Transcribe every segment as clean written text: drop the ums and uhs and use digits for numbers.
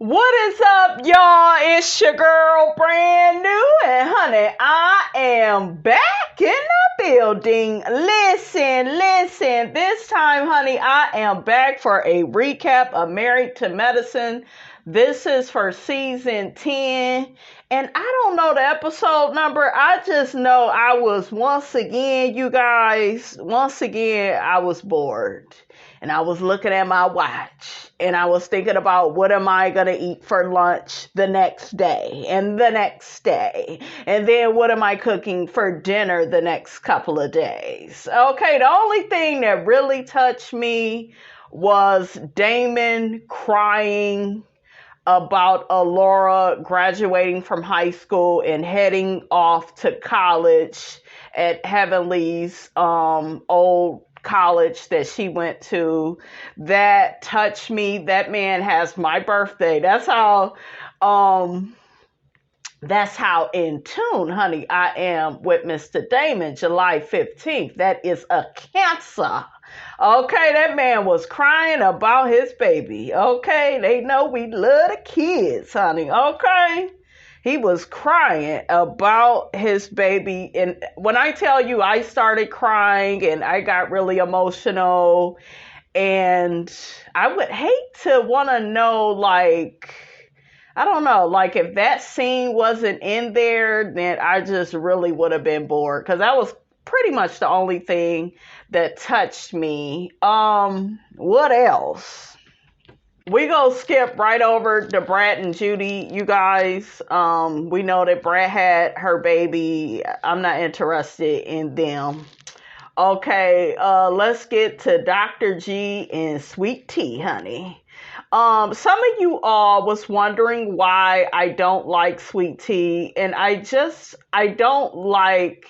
What is up, y'all? It's your girl, brand new, and honey, I am back in the building. Listen. This time, honey, I am back for a recap of Married to Medicine. This is for season 10, and I don't know the episode number. I just know I was once again, I was bored. And I was looking at my watch and I was thinking about what am I going to eat for lunch the next day and the next day. And then what am I cooking for dinner the next couple of days? Okay, the only thing that really touched me was Damon crying about Laura graduating from high school and heading off to college at Heavenly's old college that she went to. That touched me. That man has my birthday. That's how in tune, honey, I am with Mr. Damon. July 15th. That is a Cancer. Okay, that man was crying about his baby. Okay, they know we love the kids, honey. Okay. He was crying about his baby. And when I tell you I started crying and I got really emotional, and I would hate to want to know, like, I don't know, like if that scene wasn't in there, then I just really would have been bored, because that was pretty much the only thing that touched me. What else? We gonna skip right over to Brad and Judy, you guys. We know that Brad had her baby. I'm not interested in them. Okay, let's get to Dr. G and Sweet Tea, honey. Some of you all was wondering why I don't like Sweet Tea, and I don't like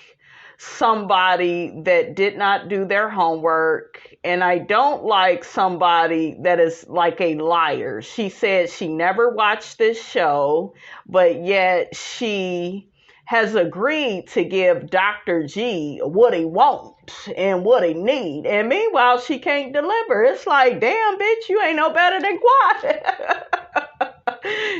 somebody that did not do their homework, and I don't like somebody that is like a liar. She said she never watched this show, but yet she has agreed to give Dr. G what he wants and what he need, and meanwhile she can't deliver. It's like, damn, bitch, you ain't no better than Quad.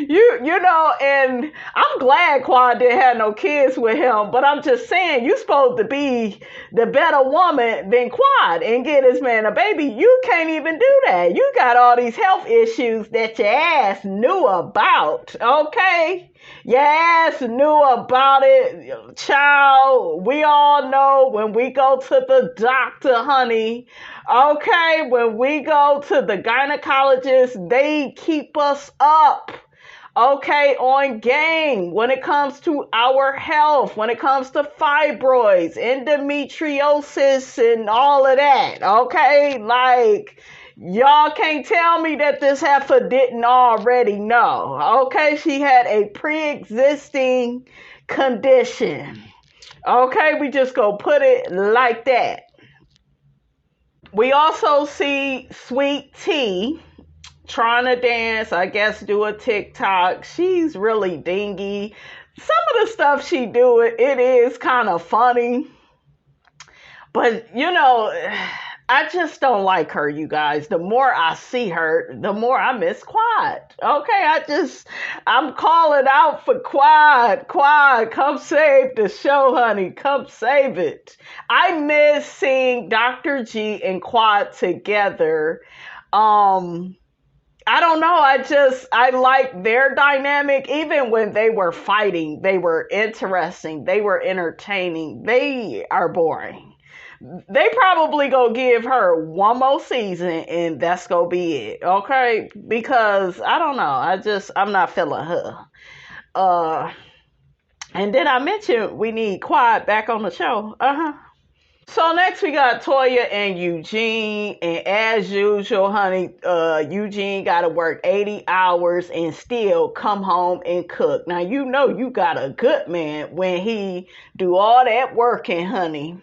You know, and I'm glad Quad didn't have no kids with him, but I'm just saying, you supposed to be the better woman than Quad and get this man a baby. You can't even do that. You got all these health issues that your ass knew about, okay? Your ass knew about it, child. We all know when we go to the doctor, honey, okay, when we go to the gynecologist, they keep us up, okay, on game when it comes to our health, when it comes to fibroids, endometriosis, and all of that, okay? Like, y'all can't tell me that this heifer didn't already know, okay? She had a pre-existing condition, okay? We just go put it like that. We also see Sweet Tea trying to dance, I guess do a TikTok. She's really dingy. Some of the stuff she do, it is kind of funny. But, you know, I just don't like her, you guys. The more I see her, the more I miss Quad. Okay, I'm calling out for Quad. Quad, come save the show, honey. Come save it. I miss seeing Dr. G and Quad together. I don't know. I like their dynamic. Even when they were fighting, they were interesting. They were entertaining. They are boring. They probably gonna give her one more season and that's gonna be it, okay? Because I don't know, I'm not feeling her. And then I mentioned we need Quad back on the show. So next we got Toya and Eugene, and as usual, honey, Eugene gotta work 80 hours and still come home and cook. Now you know you got a good man when he do all that working, honey.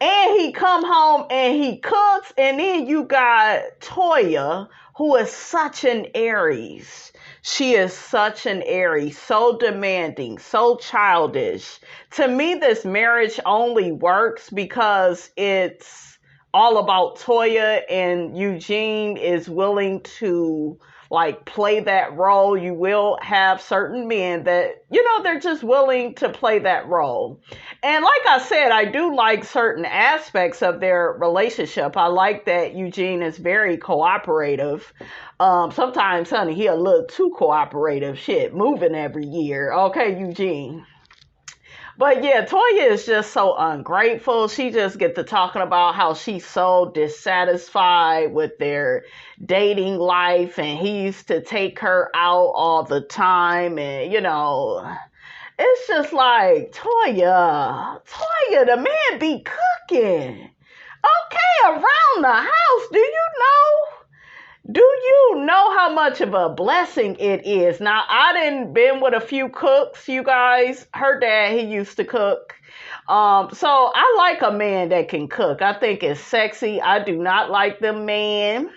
And he come home and he cooks, and then you got Toya, who is such an Aries. She is such an Aries, so demanding, so childish. To me, this marriage only works because it's all about Toya, and Eugene is willing to like play that role. You will have certain men that, they're just willing to play that role. And like I said, I do like certain aspects of their relationship. I like that Eugene is very cooperative. Sometimes, honey, he a little too cooperative. Shit, moving every year. Okay, Eugene. But yeah, Toya is just so ungrateful. She just gets to talking about how she's so dissatisfied with their dating life, and he used to take her out all the time. And, it's just like, Toya, the man be cooking. Okay, around the house, do you know how much of a blessing it is? Now, I done been with a few cooks, you guys. Her dad, he used to cook. So I like a man that can cook. I think it's sexy. I do not like them men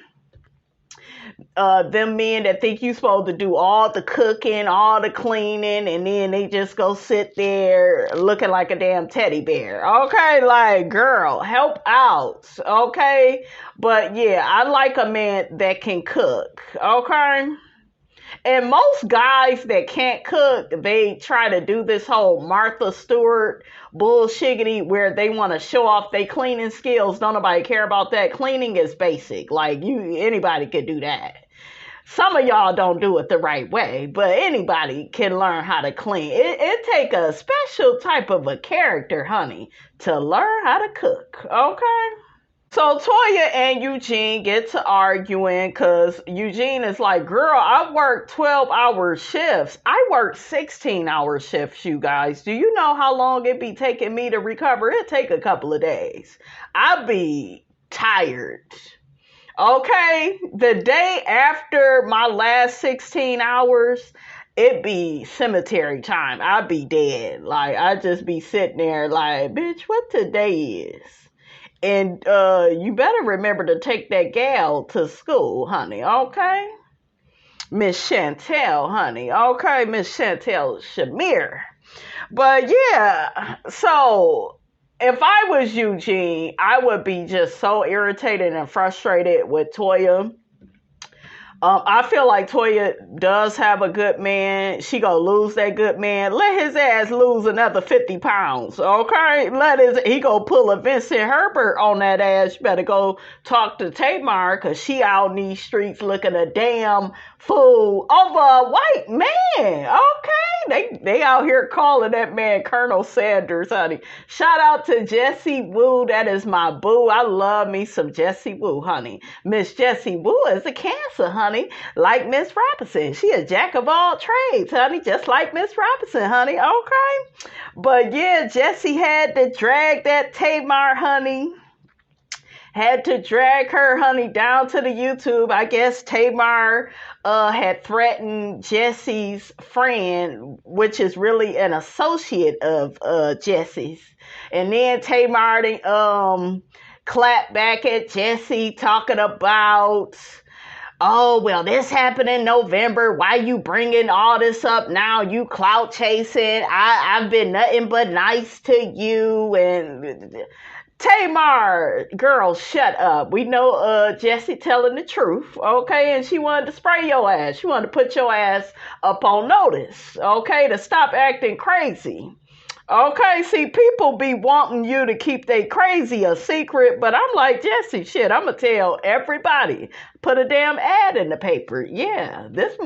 that think you supposed to do all the cooking, all the cleaning, and then they just go sit there looking like a damn teddy bear. Okay, like, girl, help out. Okay, but yeah, I like a man that can cook. Okay. And most guys that can't cook, they try to do this whole Martha Stewart bullshiggity where they want to show off their cleaning skills. Don't nobody care about that. Cleaning is basic. Like, anybody could do that. Some of y'all don't do it the right way, but anybody can learn how to clean. It take a special type of a character, honey, to learn how to cook. Okay? So Toya and Eugene get to arguing because Eugene is like, girl, I work 12-hour shifts. I work 16-hour shifts, you guys. Do you know how long it be taking me to recover? It take a couple of days. I be tired. Okay? The day after my last 16 hours, it be cemetery time. I be dead. Like, I just be sitting there like, bitch, what today is? And you better remember to take that gal to school, honey, okay? Miss Chantel, honey, okay? Miss Chantel Shamir. But yeah, so if I was Eugene, I would be just so irritated and frustrated with Toya. I feel like Toya does have a good man. She gonna lose that good man. Let his ass lose another 50 pounds, okay? He gonna pull a Vincent Herbert on that ass. You better go talk to Tamar, because she out in these streets looking a damn fool over a white man, okay? They out here calling that man Colonel Sanders, honey. Shout out to Jesse Woo. That is my boo. I love me some Jesse Woo, honey. Miss Jessie Woo is a Cancer, honey. Like Miss Robinson. She a jack of all trades, honey. Just like Miss Robinson, honey. Okay? But yeah, Jessie had to drag that Tamar, honey. Had to drag her, honey, down to the YouTube. I guess Tamar had threatened Jessie's friend, which is really an associate of Jessie's. And then Tamar clapped back at Jessie talking about, oh, well, this happened in November. Why you bringing all this up now? You clout chasing. I've been nothing but nice to you. And Tamar, girl, shut up. We know Jessie telling the truth, okay? And she wanted to spray your ass. She wanted to put your ass up on notice, okay? To stop acting crazy. Okay, see, people be wanting you to keep they crazy a secret, but I'm like, Jessie, shit, I'm going to tell everybody. Put a damn ad in the paper. Yeah, this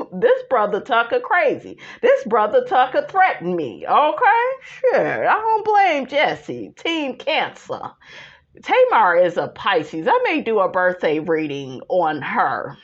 brother Tucker crazy. This brother Tucker threatened me. Okay, sure, I don't blame Jessie. Team Cancer. Tamar is a Pisces. I may do a birthday reading on her.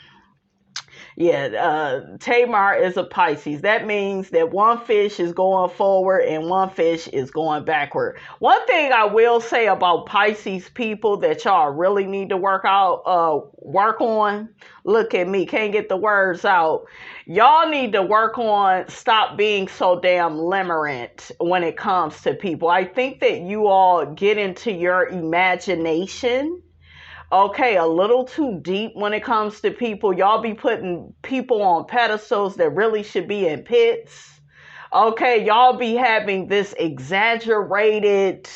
Yeah, Tamar is a Pisces. That means that one fish is going forward and one fish is going backward. One thing I will say about Pisces people that y'all really need to work on. Look at me, can't get the words out. Y'all need to work on stop being so damn limerent when it comes to people. I think that you all get into your imagination, okay, a little too deep when it comes to people. Y'all be putting people on pedestals that really should be in pits. Okay, y'all be having this exaggerated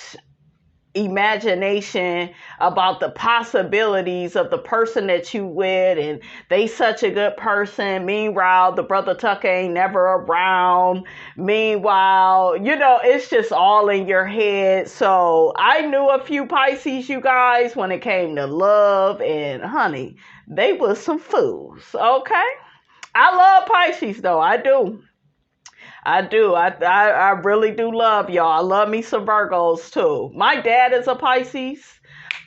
imagination about the possibilities of the person that you with, and they such a good person. Meanwhile, the brother Tucker ain't never around. Meanwhile, it's just all in your head. So I knew a few Pisces, you guys, when it came to love, and honey, they was some fools. Okay. I love Pisces though. I do. I really do love y'all. I love me some Virgos too. My dad is a Pisces,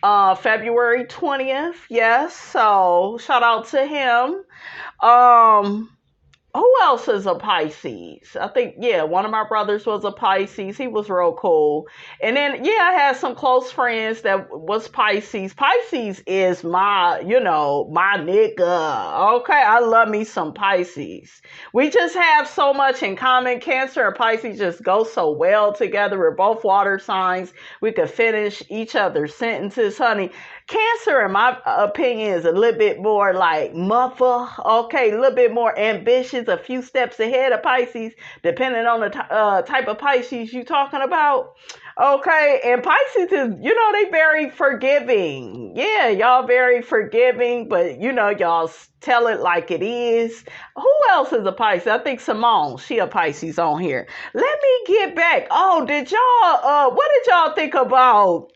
February 20th. Yes. So shout out to him. Who else is a Pisces? I think, one of my brothers was a Pisces. He was real cool. And then, I had some close friends that was Pisces. Pisces is my nigga. Okay, I love me some Pisces. We just have so much in common. Cancer and Pisces just go so well together. We're both water signs. We could finish each other's sentences, honey. Cancer, in my opinion, is a little bit more like mother, okay, a little bit more ambitious, a few steps ahead of Pisces, depending on the type of Pisces you're talking about, okay, and Pisces is, they very forgiving, y'all very forgiving, but, y'all tell it like it is. Who else is a Pisces? I think Simone, she a Pisces on here. Let me get back. Oh, what did y'all think about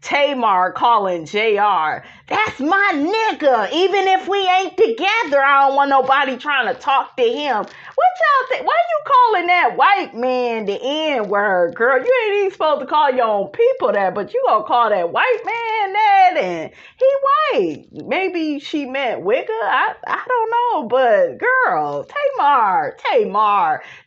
Tamar calling JR, that's my nigga. Even if we ain't together, I don't want nobody trying to talk to him. What y'all think? Why you calling that white man the N-word, girl? You ain't even supposed to call your own people that, but you gonna call that white man that, and he white. Maybe she meant wigger. I don't know, but girl,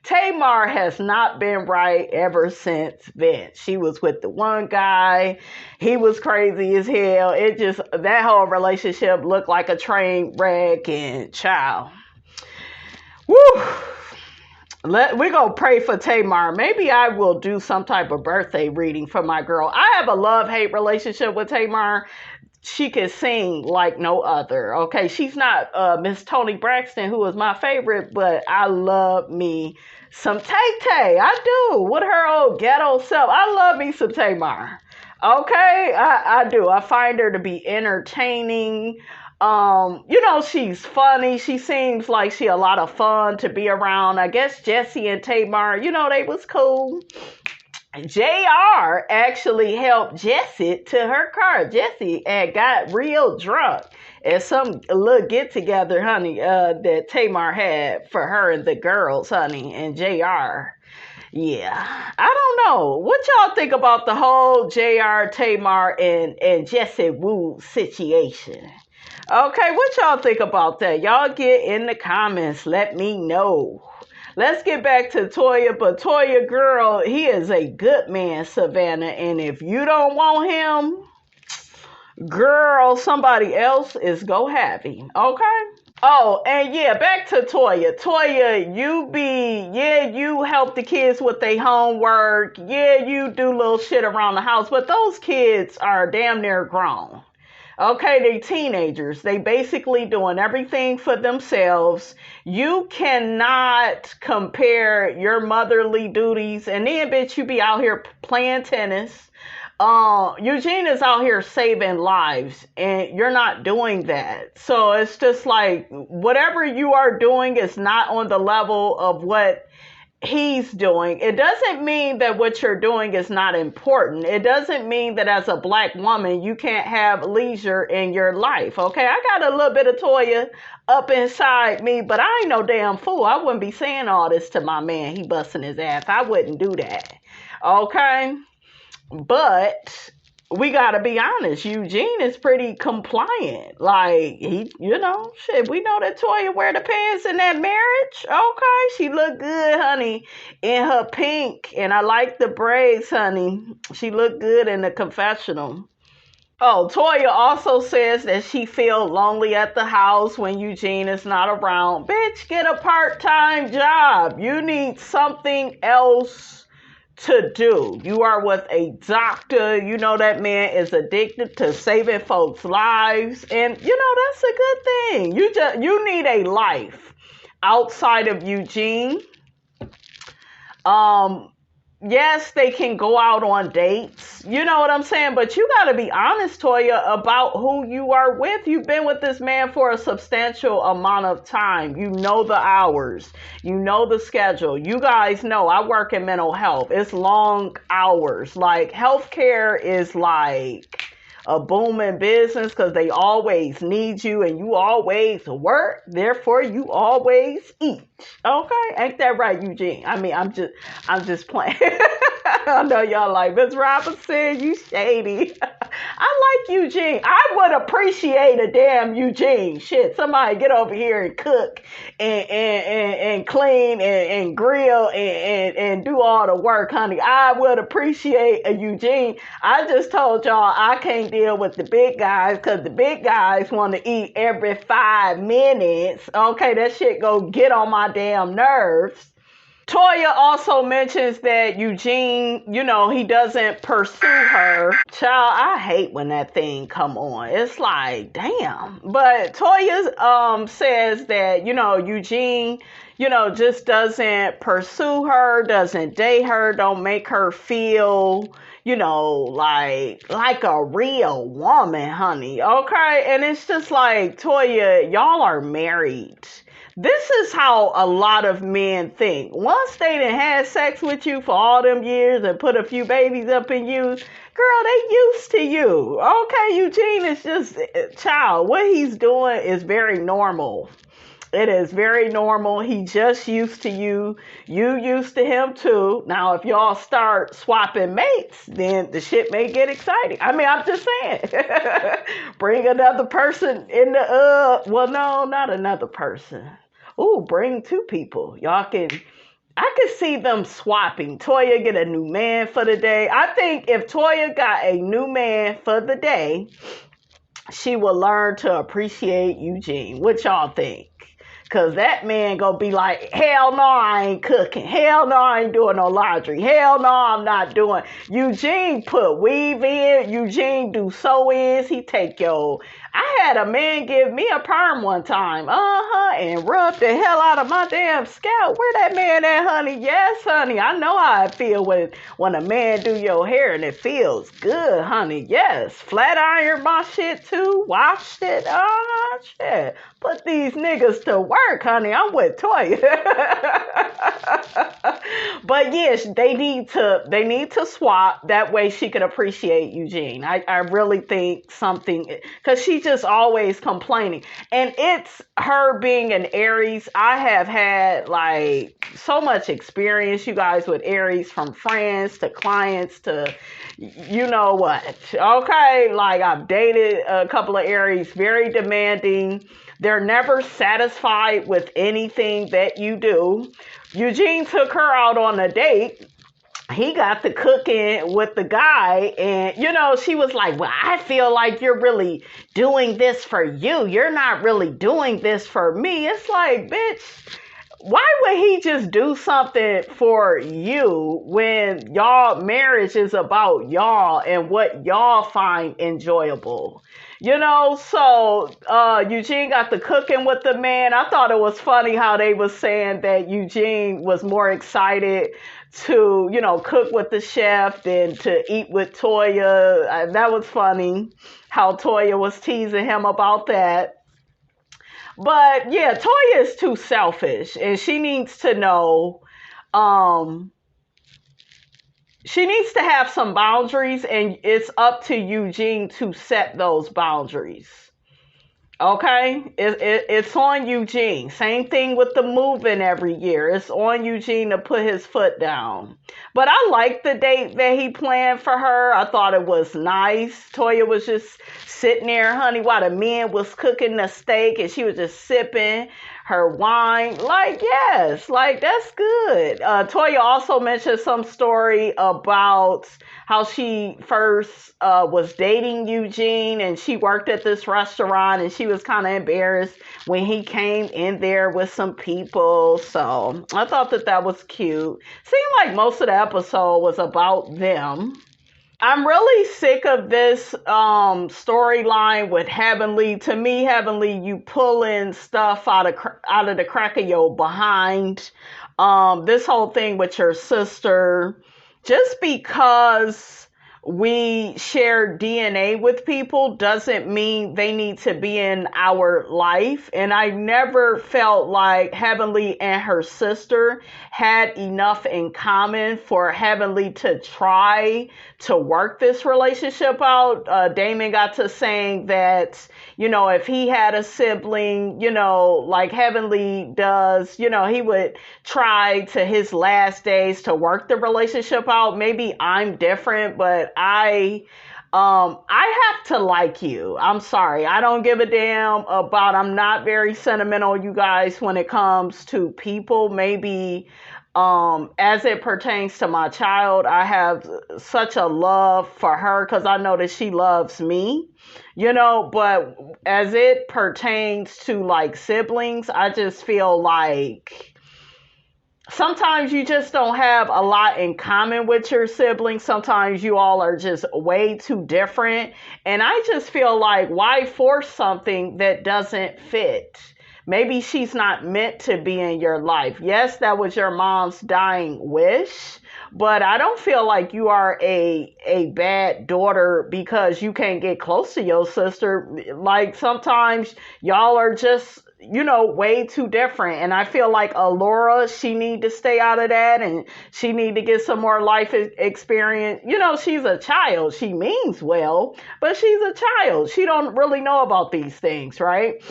Tamar has not been right ever since then. She was with the one guy. He was crazy as hell. That whole relationship looked like a train wreck, and child. Woo! We're going to pray for Tamar. Maybe I will do some type of birthday reading for my girl. I have a love-hate relationship with Tamar. She can sing like no other. Okay, she's not Miss Toni Braxton, who is my favorite, but I love me some Tay-Tay. I do. With her old ghetto self. I love me some Tamar. Okay, I do. I find her to be entertaining. She's funny. She seems like she a lot of fun to be around. I guess Jessie and Tamar, they was cool. JR actually helped Jessie to her car. Jessie had got real drunk at some little get together, honey, that Tamar had for her and the girls, honey, and JR. Yeah, I don't know. What y'all think about the whole JR, Tamar, and Jesse Woo situation? Okay, what y'all think about that? Y'all get in the comments. Let me know. Let's get back to Toya. But Toya, girl, he is a good man, Savannah. And if you don't want him, girl, somebody else is go have him. Okay? Oh, and back to Toya. Toya, you help the kids with their homework. Yeah, you do little shit around the house, but those kids are damn near grown. Okay, they teenagers. They basically doing everything for themselves. You cannot compare your motherly duties, and then, bitch, you be out here playing tennis. Eugene is out here saving lives, and you're not doing that. So it's just like whatever you are doing is not on the level of what he's doing. It doesn't mean that what you're doing is not important. It doesn't mean that as a black woman you can't have leisure in your life. Okay, I got a little bit of Toya up inside me, but I ain't no damn fool. I wouldn't be saying all this to my man. He busting his ass. I wouldn't do that. Okay. But we gotta be honest. Eugene is pretty compliant. Like, he, shit, we know that Toya wear the pants in that marriage. Okay, she look good, honey, in her pink. And I like the braids, honey. She look good in the confessional. Oh, Toya also says that she feels lonely at the house when Eugene is not around. Bitch, get a part-time job. You need something else to do. You are with a doctor. That man is addicted to saving folks' lives, and that's a good thing. You need a life outside of Eugene. yes, they can go out on dates. You know what I'm saying? But you got to be honest, Toya, about who you are with. You've been with this man for a substantial amount of time. You know the hours. You know the schedule. You guys know I work in mental health. It's long hours. Like, healthcare is like a booming business because they always need you and you always work. Therefore, you always eat. Okay, ain't that right, Eugene? I mean, I'm just playing. I know y'all like Miss Robinson. You shady. I like Eugene. I would appreciate a damn Eugene. Shit, somebody get over here and cook and clean and grill and do all the work, honey. I would appreciate a Eugene. I just told y'all I can't deal with the big guys because the big guys want to eat every 5 minutes. Okay, that shit go get on my damn nerves. Toya also mentions that Eugene, he doesn't pursue her. Child, I hate when that thing come on. It's like, damn. But Toya says that, Eugene, just doesn't pursue her, doesn't date her, don't make her feel, like a real woman, honey. Okay? And it's just like, Toya, y'all are married. This is how a lot of men think. Once they done had sex with you for all them years and put a few babies up in you, girl, they used to you. Okay, Eugene is just, child, what he's doing is very normal. It is very normal. He just used to you. You used to him too. Now, if y'all start swapping mates, then the shit may get exciting. I mean, I'm just saying. Bring another person in the, well, no, not another person. Ooh, bring 2 people. I can see them swapping. Toya get a new man for the day. I think if Toya got a new man for the day, she will learn to appreciate Eugene. What y'all think? Because that man gonna be like, hell no, I ain't cooking. Hell no, I ain't doing no laundry. Hell no, I'm not doing. Eugene put weave in. Eugene do sew-ins. He take I had a man give me a perm one time. And rub the hell out of my damn scalp. Where that man at, honey? Yes, honey. I know how it feel when a man do your hair and it feels good, honey. Yes. Flat iron my shit too. Washed it. Shit. Put these niggas to work, honey. I'm with Toya. But yes, they need to swap. That way she can appreciate Eugene. I really think something, because she's just always complaining. And it's her being an Aries. I have had like so much experience, you guys, with Aries, from friends to clients to you know what. Okay, like I've dated a couple of Aries, very demanding. They're never satisfied with anything that you do. Eugene took her out on a date. He got to cooking with the guy, and, she was like, well, I feel like you're really doing this for you. You're not really doing this for me. It's like, bitch, why would he just do something for you when y'all marriage is about y'all and what y'all find enjoyable? So Eugene got the cooking with the man. I thought it was funny how they was saying that Eugene was more excited to, cook with the chef than to eat with Toya. That was funny how Toya was teasing him about that. But yeah, Toya is too selfish, and she needs to know, she needs to have some boundaries, and it's up to Eugene to set those boundaries. Okay? It's on Eugene. Same thing with the moving every year. It's on Eugene to put his foot down. But I like the date that he planned for her. I thought it was nice. Toya was just sitting there, honey, while the men was cooking the steak, and she was just sipping her wine. Like, yes, like, that's good. Toya also mentioned some story about how she first was dating Eugene, and she worked at this restaurant, and she was kind of embarrassed when he came in there with some people. So I thought that was cute. Seemed like most of the episode was about them. I'm really sick of this storyline with Heavenly. To me, Heavenly, you pulling stuff out of the crack of your behind. This whole thing with your sister. just because we share DNA with people doesn't mean they need to be in our life. And I never felt like Heavenly and her sister had enough in common for Heavenly to try to work this relationship out. Damon got to saying that, if he had a sibling, like Heavenly does, he would try to his last days to work the relationship out. Maybe I'm different, but I have to like you. I'm sorry. I don't give a damn I'm not very sentimental, you guys, when it comes to people. Maybe as it pertains to my child, I have such a love for her because I know that she loves me, but as it pertains to like siblings, I just feel like sometimes you just don't have a lot in common with your siblings. Sometimes you all are just way too different. And I just feel like, why force something that doesn't fit? Maybe she's not meant to be in your life. Yes, that was your mom's dying wish, but I don't feel like you are a bad daughter because you can't get close to your sister. Like sometimes y'all are just, way too different. And I feel like Laura, she need to stay out of that and she need to get some more life experience. She's a child. She means well, but she's a child. She don't really know about these things, right?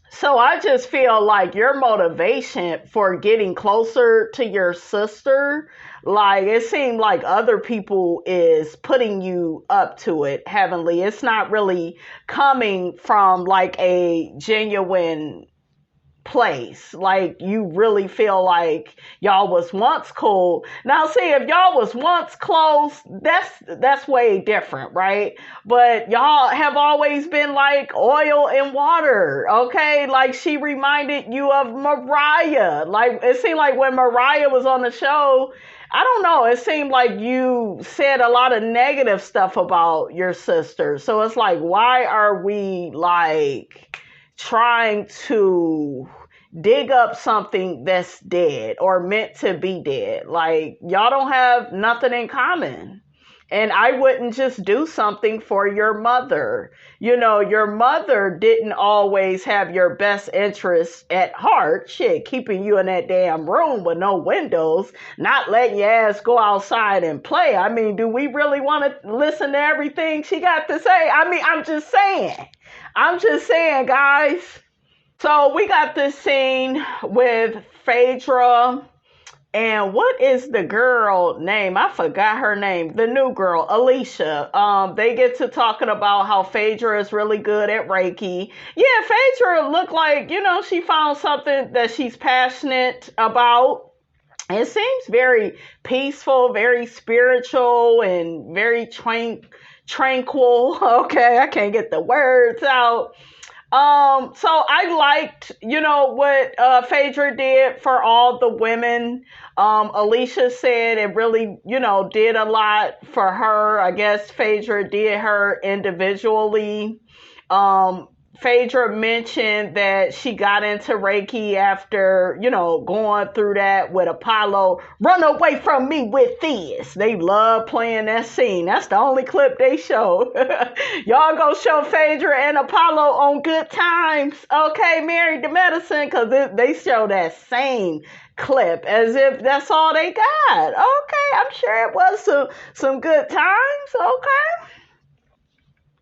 So I just feel like your motivation for getting closer to your sister, like it seemed like other people is putting you up to it, Heavenly. It's not really coming from like a genuine place. Like you really feel like y'all was once cool. Now see, if y'all was once close, that's way different, right? But y'all have always been like oil and water, okay? Like she reminded you of Mariah. Like it seemed like when Mariah was on the show, I don't know, it seemed like you said a lot of negative stuff about your sister. So it's like, why are we like trying to dig up something that's dead or meant to be dead? Like y'all don't have nothing in common. And I wouldn't just do something for your mother. Your mother didn't always have your best interests at heart. Shit, keeping you in that damn room with no windows, not letting your ass go outside and play. I mean, do we really want to listen to everything she got to say? I mean, I'm just saying, guys. So we got this scene with Fedra. And what is the girl name? I forgot her name. The new girl, Alicia. They get to talking about how Fedra is really good at Reiki. Yeah, Fedra looked like, she found something that she's passionate about. It seems very peaceful, very spiritual, and very tranquil. Okay, I can't get the words out. So I liked, what Fedra did for all the women. Alicia said it really, did a lot for her. I guess Fedra did her individually. Phaedra mentioned that she got into Reiki after, going through that with Apollo. Run away from me with this. They love playing that scene. That's the only clip they show. Y'all go show Phaedra and Apollo on Good Times. Okay, Married to Medicine, because they show that same clip as if that's all they got. Okay, I'm sure it was some good times. Okay.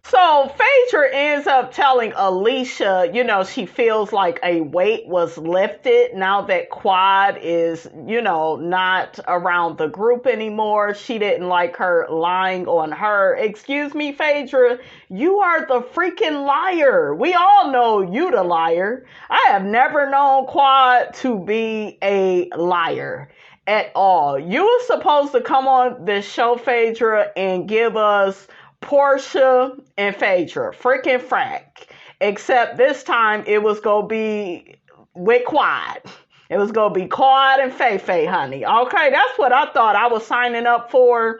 So Phaedra ends up telling Alicia, she feels like a weight was lifted now that Quad is, not around the group anymore. She didn't like her lying on her. Excuse me, Phaedra, you are the freaking liar. We all know you the liar. I have never known Quad to be a liar at all. You were supposed to come on this show, Phaedra, and give us Portia and Phaedra, freaking frack. Except this time it was gonna be with Quad. It was gonna be Quad and Faye, honey. Okay, that's what I thought I was signing up for.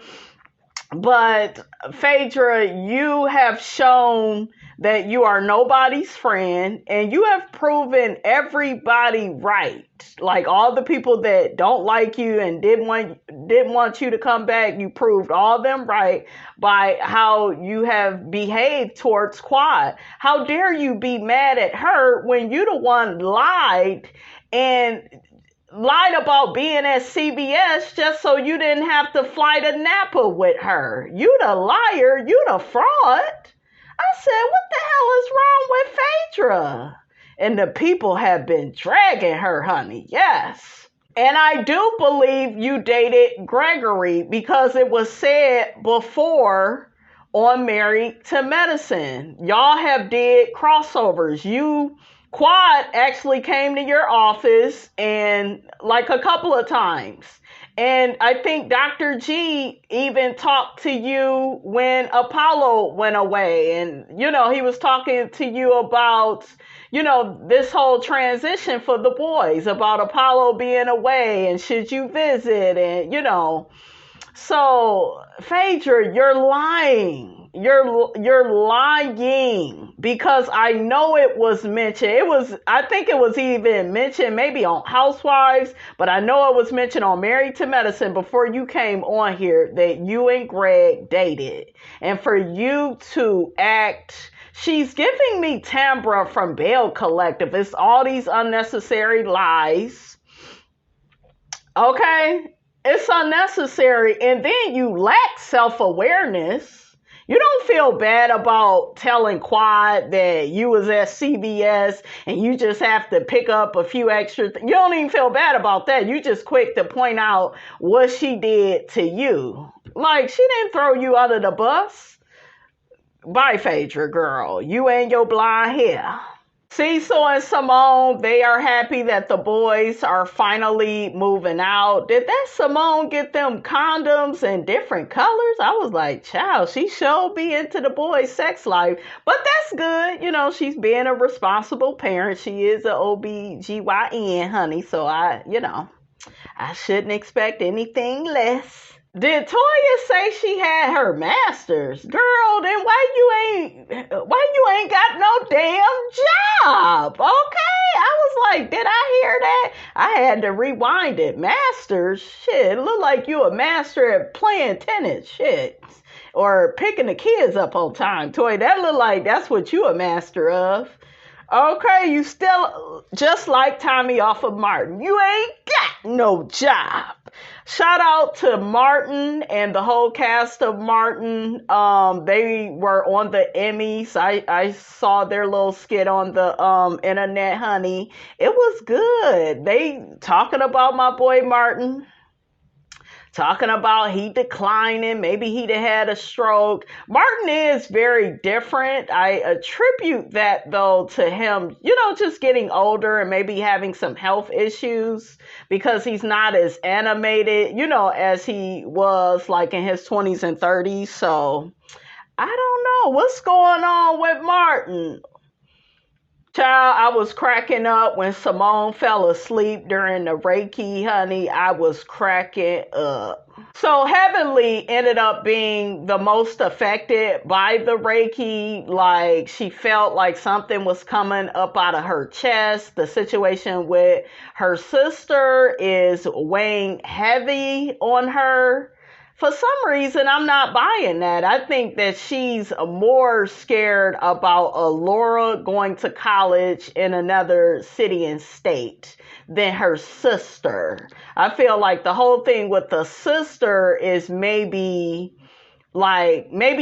But Phaedra, you have shown that you are nobody's friend, and you have proven everybody right. Like all the people that don't like you and didn't want you to come back, you proved all them right by how you have behaved towards Quad. How dare you be mad at her when you the one lied about being at CBS just so you didn't have to fly to Napa with her? You the liar, you the fraud. I said, what the hell is wrong with Phaedra? And the people have been dragging her, honey. Yes. And I do believe you dated Gregory because it was said before on Married to Medicine. Y'all have did crossovers. Quad actually came to your office and like a couple of times. And I think Dr. G even talked to you when Apollo went away. And, he was talking to you about, this whole transition for the boys, about Apollo being away and should you visit and, So, Phaedra, you're lying. You're lying because I know it was mentioned. I think it was even mentioned maybe on Housewives, but I know it was mentioned on Married to Medicine before you came on here that you and Greg dated. And for you to act, she's giving me Tambra from Bail Collective. It's all these unnecessary lies. Okay? It's unnecessary. And then you lack self-awareness. You don't feel bad about telling Quad that you was at CBS and you just have to pick up a few extra You don't even feel bad about that. You just quick to point out what she did to you. Like, she didn't throw you under the bus. Bye, Phaedra, girl. You and your blonde hair. Cecil and Simone, they are happy that the boys are finally moving out. Did that Simone get them condoms in different colors? I was like, child, she sure be into the boys' sex life. But that's good. She's being a responsible parent. She is an OBGYN, honey. So I shouldn't expect anything less. Did Toya say she had her master's? Girl, then why you ain't got no damn job? Okay? I was like, did I hear that? I had to rewind it. Master's? Shit, it looked like you a master at playing tennis. Shit. Or picking the kids up on time. Toya, that look like that's what you a master of. Okay, you still just like Tommy off of Martin. You ain't got no job. Shout out to Martin and the whole cast of Martin. They were on the Emmys. I saw their little skit on the internet, honey. It was good. They talking about my boy Martin. Talking about he declining, maybe he'd have had a stroke. Martin is very different. I attribute that, though, to him, just getting older and maybe having some health issues because he's not as animated, as he was like in his 20s and 30s. So I don't know what's going on with Martin. Child, I was cracking up when Simone fell asleep during the Reiki, honey. I was cracking up. So Heavenly ended up being the most affected by the Reiki. Like, she felt like something was coming up out of her chest. The situation with her sister is weighing heavy on her. For some reason, I'm not buying that. I think that she's more scared about Laura going to college in another city and state than her sister. I feel like the whole thing with the sister is maybe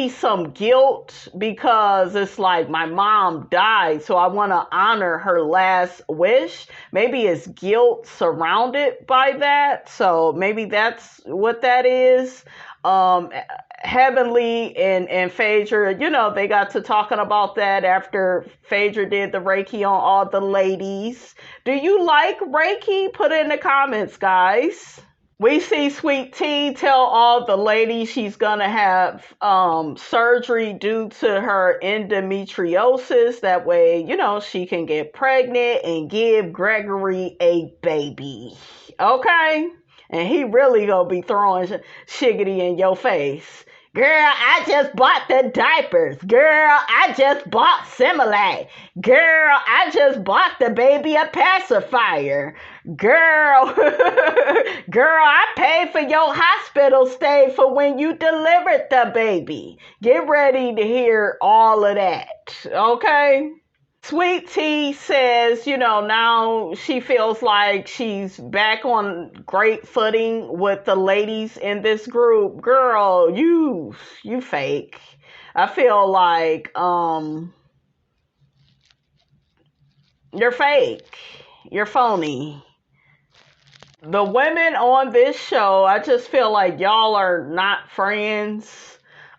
some guilt because it's like my mom died, so I want to honor her last wish. Maybe it's guilt surrounded by that. So maybe that's what that is. Heavenly and Phaedra, they got to talking about that after Phaedra did the Reiki on all the ladies. Do you like Reiki? Put it in the comments, guys. We see Sweet Tea tell all the ladies she's going to have surgery due to her endometriosis. That way, she can get pregnant and give Gregory a baby. Okay? And he really going to be throwing shiggity in your face. Girl, I just bought the diapers. Girl, I just bought Similac. Girl, I just bought the baby a pacifier. Girl, girl, I paid for your hospital stay for when you delivered the baby. Get ready to hear all of that, okay? Sweet Tea says, now she feels like she's back on great footing with the ladies in this group. Girl, you fake. I feel like you're fake. You're phony. The women on this show, I just feel like y'all are not friends.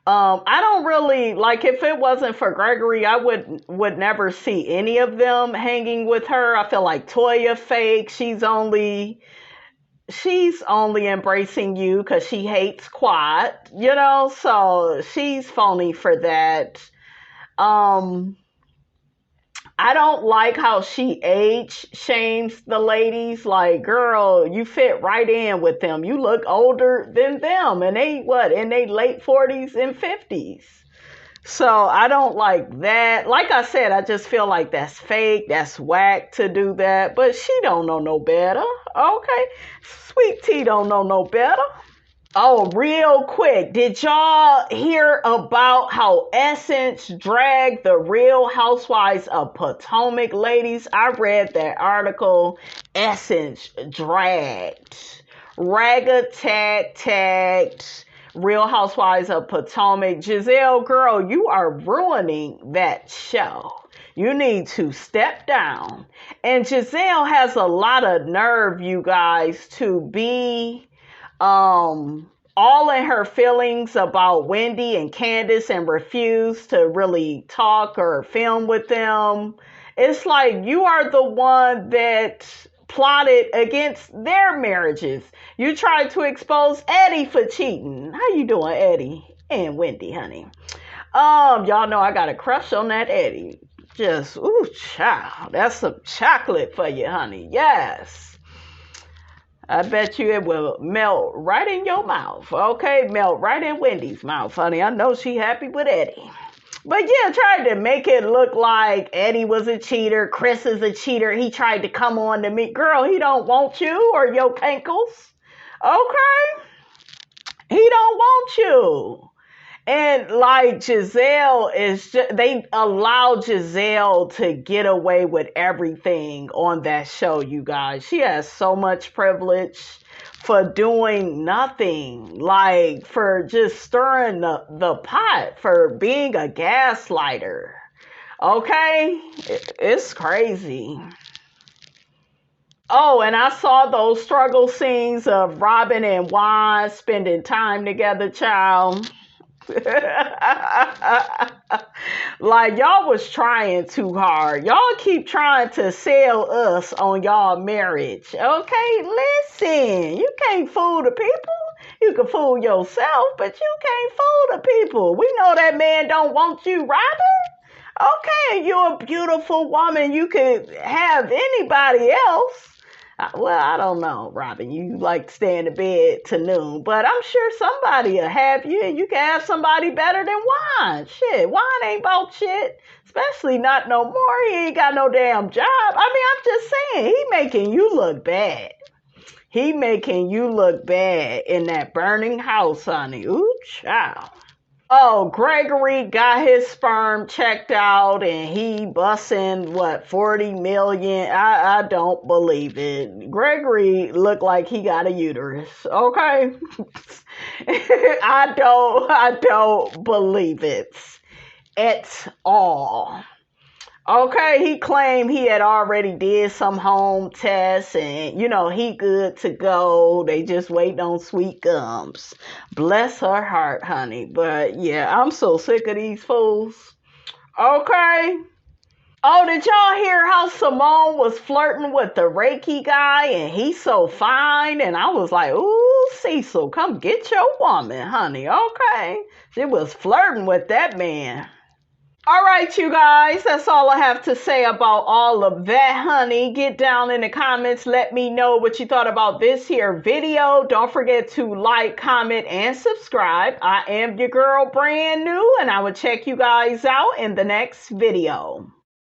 I don't really like, if it wasn't for Gregory, I would never see any of them hanging with her. I feel like Toya fake. She's only embracing you because she hates Quad, so she's phony for that. I don't like how she age shames the ladies. Like, girl, you fit right in with them. You look older than them. And they, in their late 40s and 50s. So I don't like that. Like I said, I just feel like that's fake. That's whack to do that. But she don't know no better. Okay. Sweet Tea don't know no better. Oh, real quick, did y'all hear about how Essence dragged the Real Housewives of Potomac ladies? I read that article. Essence dragged, tagged Real Housewives of Potomac. Giselle, girl, you are ruining that show. You need to step down. And Giselle has a lot of nerve, you guys, to be all in her feelings about Wendy and Candace and refuse to really talk or film with them. It's like you are the one that plotted against their marriages. You tried to expose Eddie for cheating. How you doing, Eddie and Wendy, honey? Y'all know I got a crush on that Eddie. Just, ooh, child. That's some chocolate for you, honey. Yes. I bet you it will melt right in your mouth, okay? Melt right in Wendy's mouth, honey. I know she happy with Eddie. But yeah, tried to make it look like Eddie was a cheater. Chris is a cheater. He tried to come on to me. Girl, he don't want you or your cankles, okay? He don't want you. And like Giselle they allow Giselle to get away with everything on that show, you guys. She has so much privilege for doing nothing, like for just stirring the pot, for being a gaslighter. Okay? It's crazy. Oh, and I saw those struggle scenes of Robin and Juan spending time together, child. Like, y'all was trying too hard. Y'all keep trying to sell us on y'all marriage. Okay, listen, you can't fool the people. You can fool yourself, but you can't fool the people. We know that man don't want you, Robin. Okay, you're a beautiful woman. You could have anybody else. Well, I don't know, Robin. You like to stay in the bed to noon, but I'm sure somebody will have you, and you can have somebody better than Juan. Shit, Juan ain't about shit, especially not no more. He ain't got no damn job. I mean, I'm just saying, he making you look bad. He making you look bad in that burning house, honey. Ooh, child. Oh, Gregory got his sperm checked out and he busting, 40 million? I don't believe it. Gregory looked like he got a uterus, okay? I don't believe it at all. Okay, he claimed he had already did some home tests and, he good to go. They just waiting on sweet gums. Bless her heart, honey. But yeah, I'm so sick of these fools. Okay. Oh, did y'all hear how Simone was flirting with the Reiki guy and he's so fine? And I was like, ooh, Cecil, come get your woman, honey. Okay. She was flirting with that man. All right, you guys, that's all I have to say about all of that, honey. Get down in the comments. Let me know what you thought about this here video. Don't forget to like, comment, and subscribe. I am your girl, brand new, and I will check you guys out in the next video.